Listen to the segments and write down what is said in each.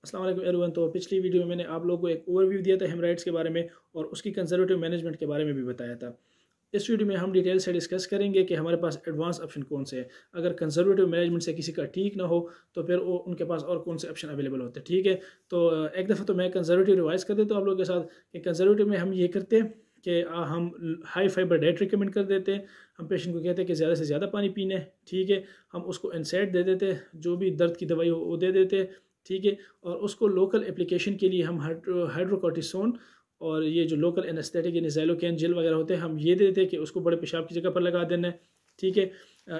अस्सलाम वालेकुम एवरीवन। तो पिछली वीडियो में मैंने आप लोगों को एक ओवरव्यू दिया था हेमराइड्स के बारे में और उसकी कंजर्वेटिव मैनेजमेंट के बारे में भी बताया था। इस वीडियो में हम डिटेल से डिस्कस करेंगे कि हमारे पास एडवांस ऑप्शन कौन से हैं। अगर कंजर्वेटिव मैनेजमेंट से किसी का ठीक ना हो तो फिर वो उनके पास और कौन से ऑप्शन अवेलेबल होते हैं। ठीक है, तो एक दफ़ा तो मैं कंजर्वेटिव रिवाइज कर देता हूँ आप लोगों के साथ कि कंजर्वेटिव में हम ये करते हैं कि हम हाई फाइबर डाइट रिकमेंड कर देते हैं। हम पेशेंट को कहते हैं कि ज़्यादा से ज़्यादा पानी पीना है। ठीक है, हम उसको इंसेट दे देते हैं, जो भी दर्द की दवाई हो वो दे देते हैं। ठीक है, और उसको लोकल एप्लीकेशन के लिए हम हाइड्रोकोर्टिसोन और ये जो लोकल एनेस्थेटिक यानी ज़ैलोकेन जेल वगैरह होते हैं हम ये देते हैं कि उसको बड़े पेशाब की जगह पर लगा देना है। ठीक है,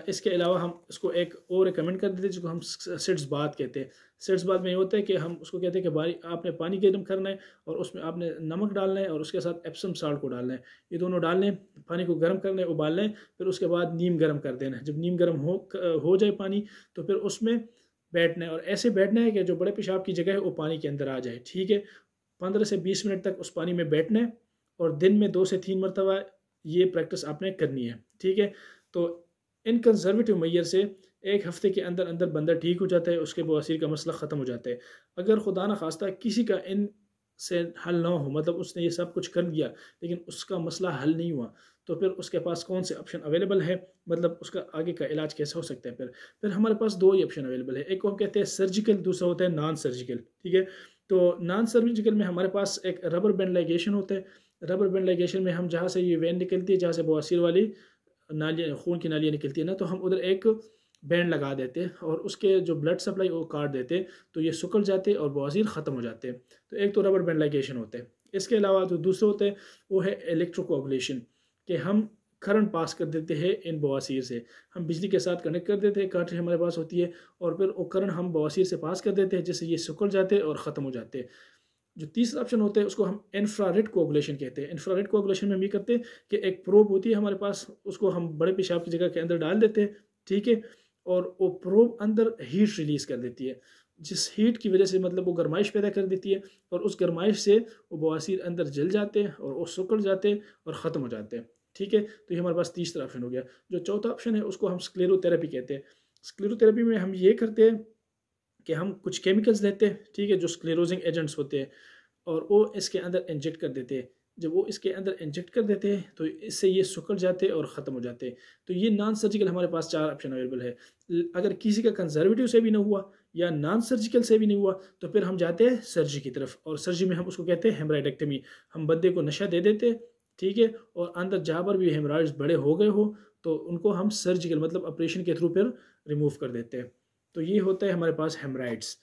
इसके अलावा हम उसको एक और रिकमेंड कर देते हैं जिसको हम सिट्स बात कहते हैं। सिट्स बात में ये होता है कि हम उसको कहते हैं कि आपने पानी गर्म करना है और उसमें आपने नमक डालना है और उसके साथ एप्सम साल्ट को डालना है। ये दोनों डालने हैं, पानी को गर्म करना है, उबालना है, फिर उसके बाद नीम गर्म कर देना है। जब नीम गर्म हो जाए पानी तो फिर उसमें बैठना है और ऐसे बैठना है कि जो बड़े पेशाब की जगह है वो पानी के अंदर आ जाए। ठीक है, 15 से 20 मिनट तक उस पानी में बैठना है और दिन में 2 से 3 मरतबा ये प्रैक्टिस आपने करनी है। ठीक है, तो इन कंजर्वेटिव मैयर से एक हफ्ते के अंदर अंदर बंदा ठीक हो जाता है, उसके बवासीर का मसला ख़त्म हो जाता है। अगर खुदा न खास्ता किसी का इन से हल ना हो, मतलब उसने ये सब कुछ कर दिया लेकिन उसका मसला हल नहीं हुआ, तो फिर उसके पास कौन से ऑप्शन अवेलेबल है, मतलब उसका आगे का इलाज कैसे हो सकता है। फिर हमारे पास दो ही ऑप्शन अवेलेबल है, एक को हम कहते हैं सर्जिकल, दूसरा होता है नॉन सर्जिकल। ठीक है, तो नॉन सर्जिकल में हमारे पास एक रबर बैंड लाइगेशन होता है। रबर बैंड लाइगेशन में हम जहाँ से ये वेन निकलती है, जहाँ से बवासीर वाली नालियाँ, खून की नालियाँ निकलती है ना, तो हम उधर एक बैंड लगा देते हैं और उसके जो ब्लड सप्लाई वो काट देते हैं, तो ये सुकड़ जाते और बवासीर ख़त्म हो जाते हैं। तो एक तो रबर बैंड लाइगेशन होते हैं। इसके अलावा जो दूसरे होते हैं वो है इलेक्ट्रोकोगुलेशन, कि हम करंट पास कर देते हैं इन बवासीर से। हम बिजली के साथ कनेक्ट कर देते हैं, कार्ट्रिज हमारे पास होती है, और फिर वो करंट हम बवासीर से पास कर देते हैं, जिससे ये सुकड़ जाते और ख़त्म हो जाते हैं। जो तीसरा ऑप्शन होता है उसको हम इंफ्रारेड कोगुलेशन कहते हैं। इंफ्रारेड कोगुलेशन में हम ये करते हैं कि एक प्रोब होती है हमारे पास, उसको हम बड़े पेशाब की जगह के अंदर डाल देते हैं। ठीक है, और वो प्रोब अंदर हीट रिलीज़ कर देती है, जिस हीट की वजह से मतलब वो गर्माइश पैदा कर देती है, और उस गर्माइश से वो बवासीर अंदर जल जाते हैं और वो सुकड़ जाते हैं और ख़त्म हो जाते हैं। ठीक है, तो ये हमारे पास तीसरा ऑप्शन हो गया। जो चौथा ऑप्शन है उसको हम स्क्लेरोथेरेपी कहते हैं। स्क्लेरोथेरेपी में हम ये करते हैं कि हम कुछ केमिकल्स देते हैं, ठीक है, जो स्क्लेरोजिंग एजेंट्स होते हैं, और वो इसके अंदर इंजेक्ट कर देते हैं। जब वो इसके अंदर इंजेक्ट कर देते हैं तो इससे ये सुकड़ जाते हैं और ख़त्म हो जाते हैं। तो ये नॉन सर्जिकल हमारे पास 4 ऑप्शन अवेलेबल है। अगर किसी का कंजर्वेटिव से भी नहीं हुआ या नॉन सर्जिकल से भी नहीं हुआ तो फिर हम जाते हैं सर्जरी की तरफ, और सर्जरी में हम उसको कहते हैं हेमराइडेक्टमी। हम बंदे को नशा दे देते हैं, ठीक है, और अंदर जहाँ पर भी हेमराइड्स बड़े हो गए हो तो उनको हम सर्जिकल मतलब ऑपरेशन के थ्रू फिर रिमूव कर देते हैं। तो ये होता है हमारे पास हेमराइड्स।